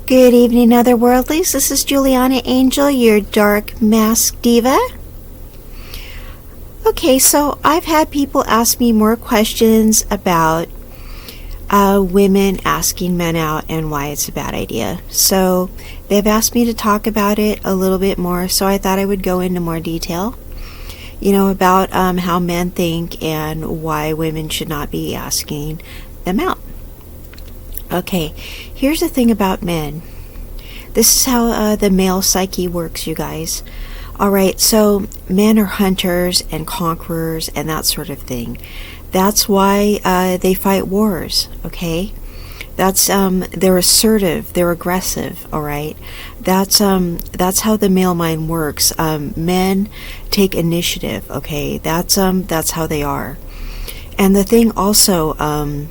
Good evening, otherworldlies. This is Juliana Angel, your dark mask diva. Okay, so I've had people ask me more questions about women asking men out and why it's a bad idea. So they've asked me to talk about it a little bit more, so I thought I would go into more detail, about how men think and why women should not be asking them out. Okay, here's the thing about men. This is how the male psyche works, you guys. Alright, so men are hunters and conquerors and that sort of thing. That's why they fight wars, okay? That's they're assertive, they're aggressive, alright? That's how the male mind works. Men take initiative, okay? That's how they are. And the thing also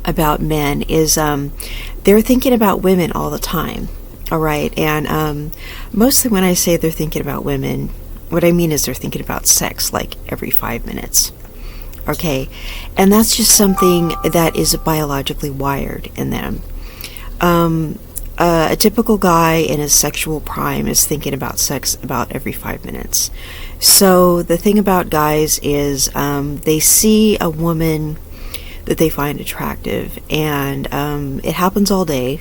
about men is they're thinking about women all the time, all right? And mostly when I say they're thinking about women, what I mean is they're thinking about sex like every 5 minutes, okay? And that's just something that is biologically wired in them. A typical guy in his sexual prime is thinking about sex about every 5 minutes. So the thing about guys is they see a woman that they find attractive, and it happens all day,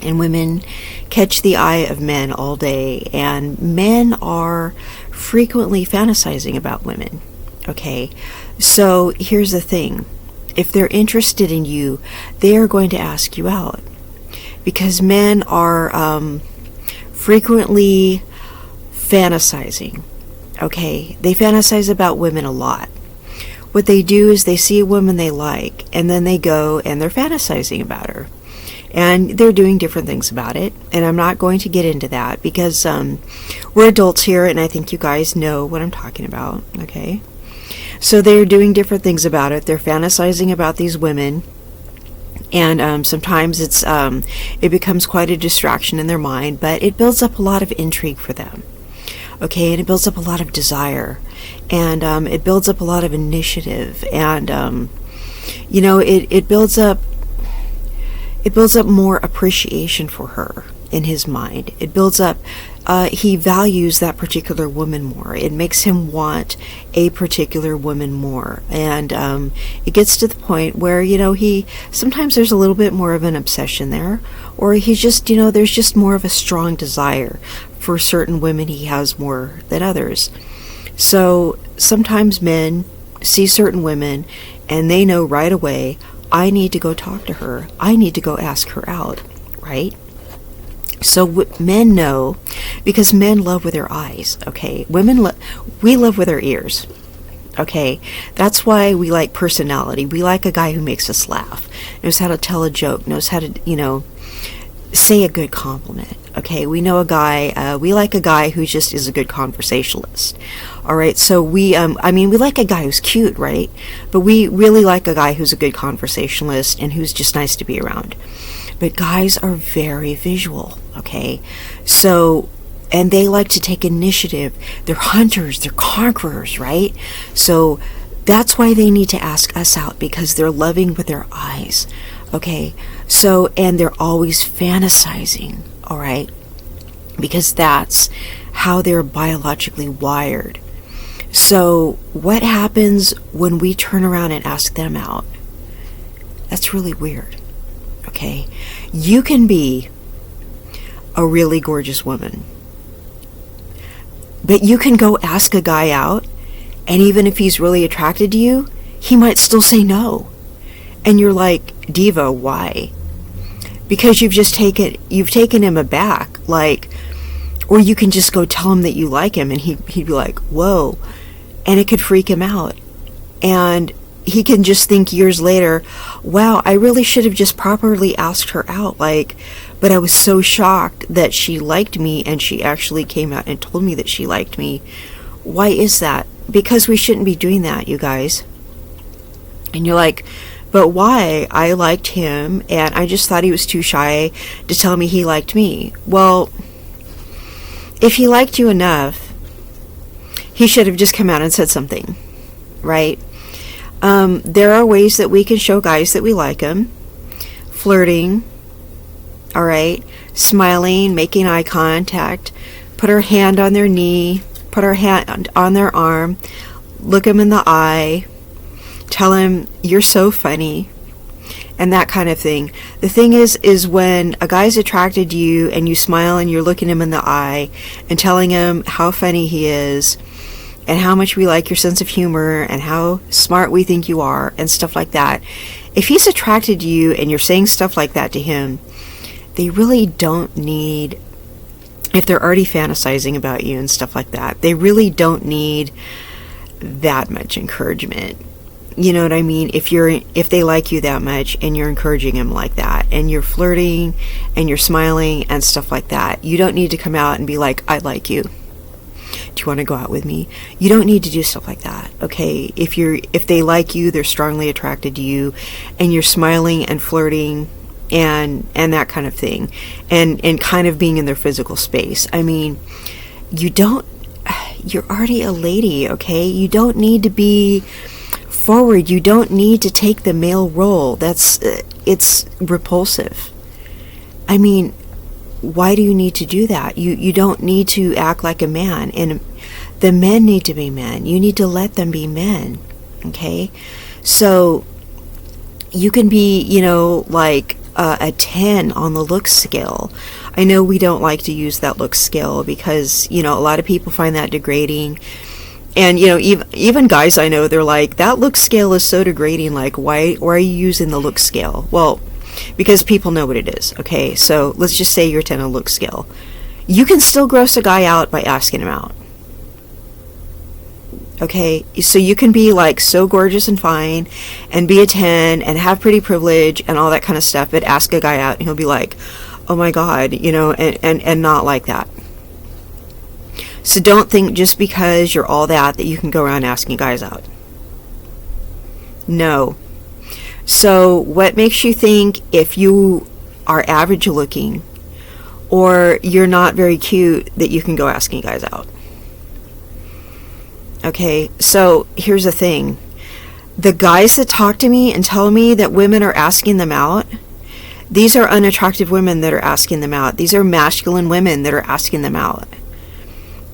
and women catch the eye of men all day, and men are frequently fantasizing about women, okay? So here's the thing. If they're interested in you, they are going to ask you out, because men are frequently fantasizing, okay? They fantasize about women a lot. What they do is they see a woman they like, and then they go and they're fantasizing about her. And they're doing different things about it, and I'm not going to get into that because we're adults here, and I think you guys know what I'm talking about, okay? So they're doing different things about it. They're fantasizing about these women, and sometimes it becomes quite a distraction in their mind, but it builds up a lot of intrigue for them. Okay, and it builds up a lot of desire, and it builds up a lot of initiative, and it builds up more appreciation for her in his mind. It builds up he values that particular woman more. It makes him want a particular woman more, and it gets to the point where he sometimes there's a little bit more of an obsession there, or he's just there's just more of a strong desire for certain women. He has more than others. So sometimes men see certain women and they know right away, I need to go talk to her, I need to go ask her out, right? So men know, because men love with their eyes, okay? We love with our ears, okay? That's why we like personality. We like a guy who makes us laugh, knows how to tell a joke, knows how to say a good compliment, okay? We know a guy, we like a guy who just is a good conversationalist, all right? So we like a guy who's cute, right? But we really like a guy who's a good conversationalist and who's just nice to be around. But guys are very visual, okay? So, and they like to take initiative. They're hunters, they're conquerors, right? So that's why they need to ask us out, because they're loving with their eyes, okay? So, and they're always fantasizing, all right? Because that's how they're biologically wired. So what happens when we turn around and ask them out? That's really weird, okay? You can be a really gorgeous woman, but you can go ask a guy out, and even if he's really attracted to you, he might still say no. And you're like, diva, why? Because you've taken him aback, or you can just go tell him that you like him, and he'd be like, whoa, and it could freak him out, and he can just think years later, wow, I really should have just properly asked her out, but I was so shocked that she liked me, and she actually came out and told me that she liked me. Why is that? Because we shouldn't be doing that, you guys. And you're like, but why? I liked him, and I just thought he was too shy to tell me he liked me. Well, if he liked you enough, he should have just come out and said something, right? There are ways that we can show guys that we like them. Flirting, all right? Smiling, making eye contact, put her hand on their knee, put her hand on their arm, look them in the eye, tell them you're so funny, and that kind of thing. The thing is when a guy's attracted to you and you smile and you're looking him in the eye and telling him how funny he is and how much we like your sense of humor and how smart we think you are and stuff like that. If he's attracted to you and you're saying stuff like that to him, they really don't need, if they're already fantasizing about you and stuff like that, they really don't need that much encouragement. You know what I mean? If they like you that much and you're encouraging them like that and you're flirting and you're smiling and stuff like that, you don't need to come out and be like, I like you. Do you want to go out with me? You don't need to do stuff like that. Okay? If they like you, they're strongly attracted to you and you're smiling and flirting and that kind of thing and kind of being in their physical space. I mean, you're already a lady, okay? You don't need to be forward. You don't need to take the male role. It's repulsive. I mean, why do you need to do that? You don't need to act like a man, and the men need to be men. You need to let them be men, okay? So you can be, like a 10 on the looks scale. I know we don't like to use that looks scale because, a lot of people find that degrading. And, even guys I know, they're like, that look scale is so degrading. Like, why are you using the look scale? Well, because people know what it is. Okay, so let's just say you're 10 on look scale. You can still gross a guy out by asking him out. Okay, so you can be like so gorgeous and fine and be a 10 and have pretty privilege and all that kind of stuff, but ask a guy out and he'll be like, oh my God, and not like that. So don't think just because you're all that you can go around asking guys out. No. So what makes you think if you are average looking or you're not very cute that you can go asking guys out? Okay, so here's the thing. The guys that talk to me and tell me that women are asking them out, these are unattractive women that are asking them out. These are masculine women that are asking them out.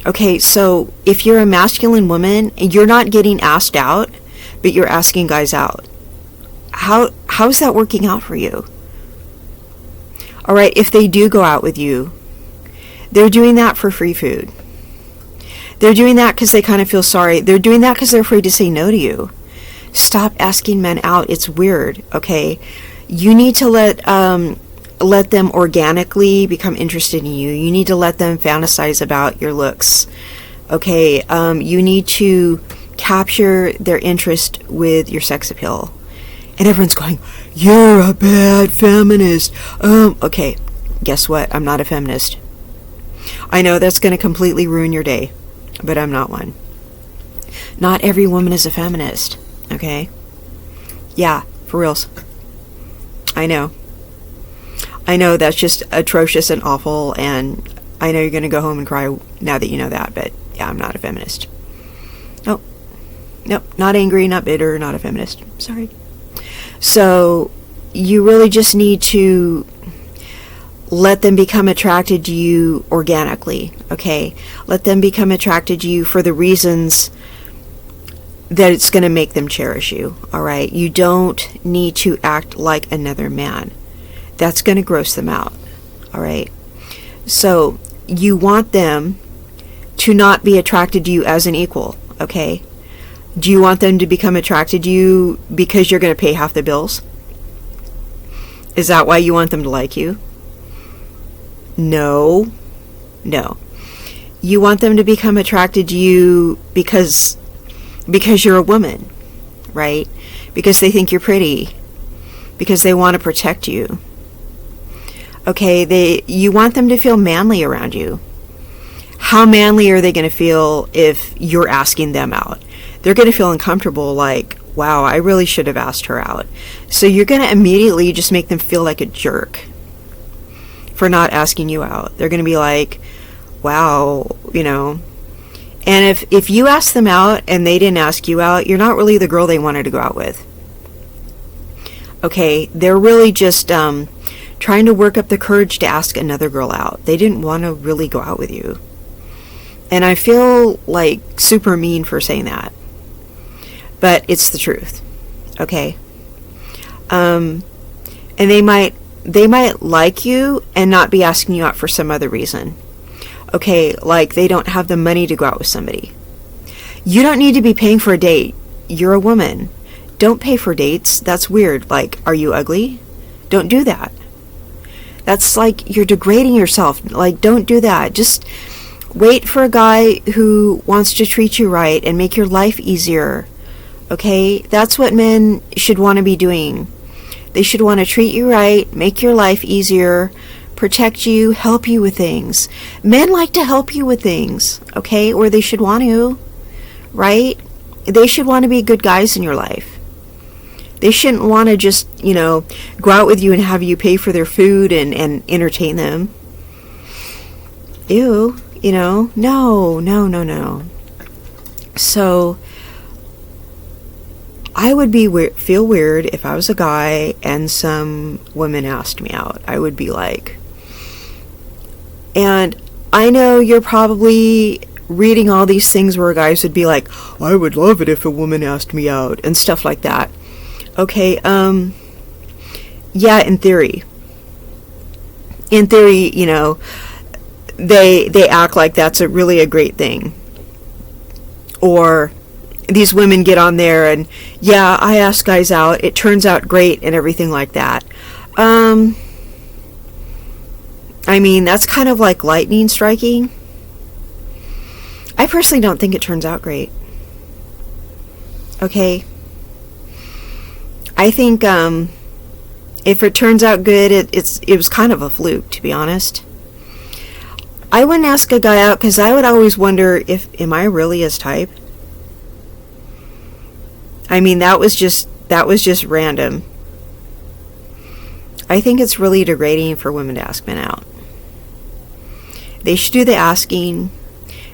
Okay, so if you're a masculine woman and you're not getting asked out, but you're asking guys out, how's that working out for you? All right, if they do go out with you, they're doing that for free food. They're doing that because they kind of feel sorry. They're doing that because they're afraid to say no to you. Stop asking men out. It's weird, okay? You need to let them organically become interested in you. You need to let them fantasize about your looks, okay? You need to capture their interest with your sex appeal. And everyone's going, you're a bad feminist. Okay, guess what? I'm not a feminist. I know that's going to completely ruin your day, but I'm not one. Not every woman is a feminist, okay? Yeah, for reals. I know that's just atrocious and awful, and I know you're going to go home and cry now that you know that, but yeah, I'm not a feminist. Nope, not angry, not bitter, not a feminist. Sorry. So you really just need to let them become attracted to you organically, okay? Let them become attracted to you for the reasons that it's going to make them cherish you, all right? You don't need to act like another man. That's going to gross them out, all right? So you want them to not be attracted to you as an equal, okay? Do you want them to become attracted to you because you're going to pay half the bills? Is that why you want them to like you? No. You want them to become attracted to you because you're a woman, right? Because they think you're pretty. Because they want to protect you. Okay, you want them to feel manly around you. How manly are they going to feel if you're asking them out? They're going to feel uncomfortable, like, wow, I really should have asked her out. So you're going to immediately just make them feel like a jerk for not asking you out. They're going to be like, wow, And if you ask them out and they didn't ask you out, you're not really the girl they wanted to go out with. Okay, they're really just trying to work up the courage to ask another girl out. They didn't want to really go out with you. And I feel like super mean for saying that. But it's the truth. Okay? And they might like you and not be asking you out for some other reason. Okay, like they don't have the money to go out with somebody. You don't need to be paying for a date. You're a woman. Don't pay for dates. That's weird. Like, are you ugly? Don't do that. That's like you're degrading yourself. Like, don't do that. Just wait for a guy who wants to treat you right and make your life easier. Okay? That's what men should want to be doing. They should want to treat you right, make your life easier, protect you, help you with things. Men like to help you with things, okay? Or they should want to, right? They should want to be good guys in your life. They shouldn't want to just, go out with you and have you pay for their food and entertain them. Ew, no. So, I would feel weird if I was a guy and some woman asked me out. I would be like, and I know you're probably reading all these things where guys would be like, I would love it if a woman asked me out and stuff like that. Okay, yeah, in theory, they act like that's really a great thing. Or these women get on there and, yeah, I ask guys out, it turns out great and everything like that. I mean, that's kind of like lightning striking. I personally don't think it turns out great. Okay? I think if it turns out good, it was kind of a fluke, to be honest. I wouldn't ask a guy out because I would always wonder am I really his type? I mean, that was just random. I think it's really degrading for women to ask men out. They should do the asking.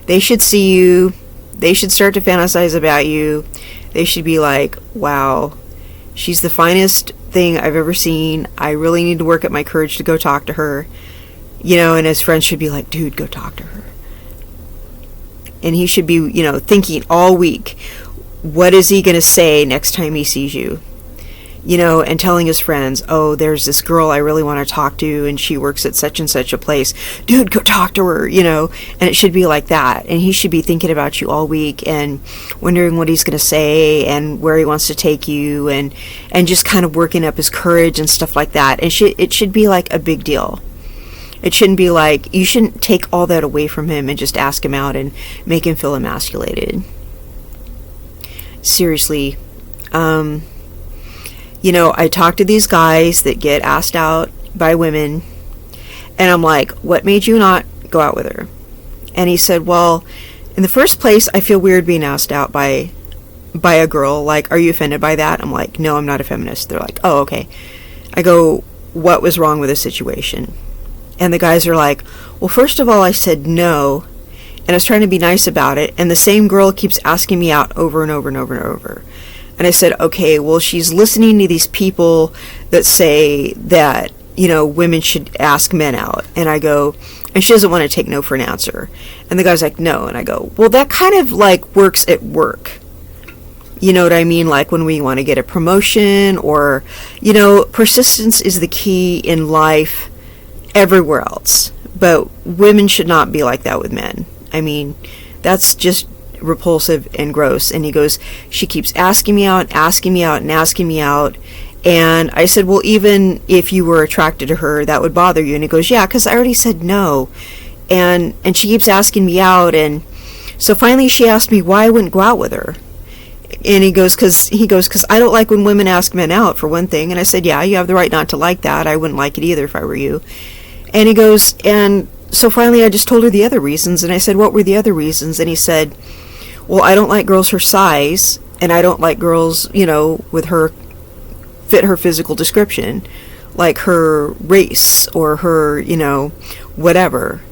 They should see you. They should start to fantasize about you. They should be like, wow, she's the finest thing I've ever seen. I really need to work up my courage to go talk to her. And his friends should be like, dude, go talk to her. And he should be, thinking all week, what is he going to say next time he sees you? And telling his friends, oh, there's this girl I really want to talk to, and she works at such and such a place. Dude, go talk to her, and it should be like that. And he should be thinking about you all week and wondering what he's going to say and where he wants to take you and just kind of working up his courage and stuff like that. And it should be like a big deal. It shouldn't be like, you shouldn't take all that away from him and just ask him out and make him feel emasculated. Seriously, I talk to these guys that get asked out by women, and I'm like, what made you not go out with her? And he said, well, in the first place, I feel weird being asked out by a girl. Like, are you offended by that? I'm like, no, I'm not a feminist. They're like, oh, okay. I go, what was wrong with the situation? And the guys are like, well, first of all, I said no, and I was trying to be nice about it, and the same girl keeps asking me out over and over and over and over. And I said, okay, well, she's listening to these people that say that, women should ask men out. And I go, and she doesn't want to take no for an answer. And the guy's like, no. And I go, well, that kind of like works at work. You know what I mean? Like when we want to get a promotion or, persistence is the key in life everywhere else. But women should not be like that with men. I mean, that's just repulsive and gross. And he goes, she keeps asking me out. And I said, well, even if you were attracted to her, that would bother you. And he goes, yeah, because I already said no. And she keeps asking me out. And so finally she asked me why I wouldn't go out with her. And he goes, because I don't like when women ask men out, for one thing. And I said, yeah, you have the right not to like that. I wouldn't like it either if I were you. And he goes, and so finally I just told her the other reasons. And I said, what were the other reasons? And he said, well, I don't like girls her size, and I don't like girls, with her, fit her physical description, like her race or her, whatever.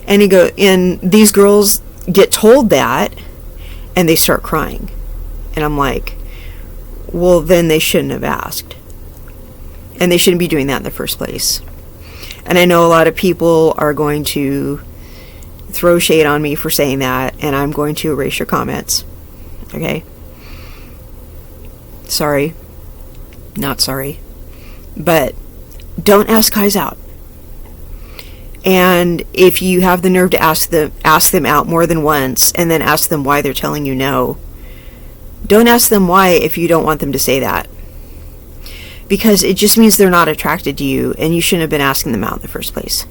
And and these girls get told that, and they start crying. And I'm like, well, then they shouldn't have asked. And they shouldn't be doing that in the first place. And I know a lot of people are going to throw shade on me for saying that, and I'm going to erase your comments. Okay? Sorry. Not sorry. But don't ask guys out. And if you have the nerve to ask them out more than once and then ask them why they're telling you no, don't ask them why if you don't want them to say that. Because it just means they're not attracted to you, and you shouldn't have been asking them out in the first place.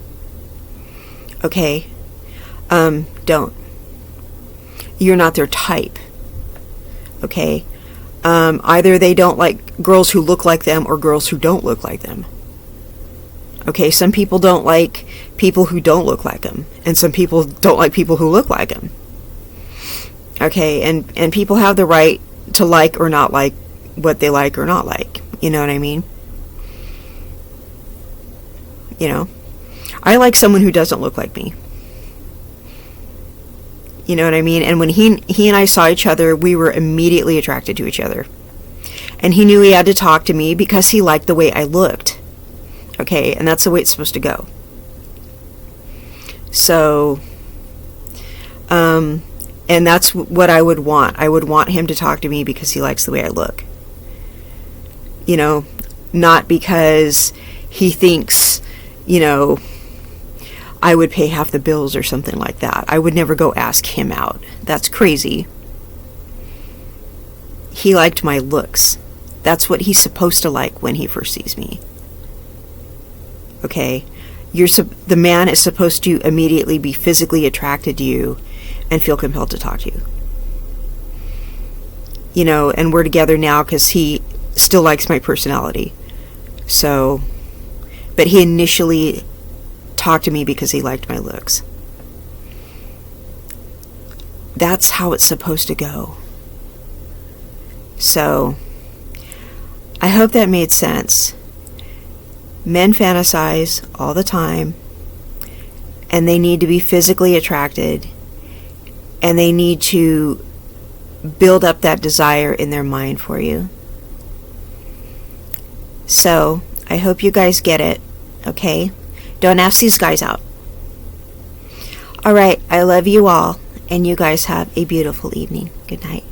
Okay? Don't. You're not their type. Okay? Either they don't like girls who look like them or girls who don't look like them. Okay? Some people don't like people who don't look like them, and some people don't like people who look like them. Okay? And people have the right to like or not like what they like or not like. You know what I mean? You know? I like someone who doesn't look like me. You know what I mean? And when he and I saw each other, we were immediately attracted to each other. And he knew he had to talk to me because he liked the way I looked. Okay? And that's the way it's supposed to go. So, and that's what I would want. I would want him to talk to me because he likes the way I look. You know, not because he thinks, you know, I would pay half the bills or something like that. I would never go ask him out. That's crazy. He liked my looks. That's what he's supposed to like when he first sees me. Okay? The man is supposed to immediately be physically attracted to you and feel compelled to talk to you. You know, and we're together now because he still likes my personality. So, but he initially talked to me because he liked my looks. That's how it's supposed to go. So, I hope that made sense. Men fantasize all the time, and they need to be physically attracted, and they need to build up that desire in their mind for you. So, I hope you guys get it, okay? Don't ask these guys out. Alright, I love you all, and you guys have a beautiful evening. Good night.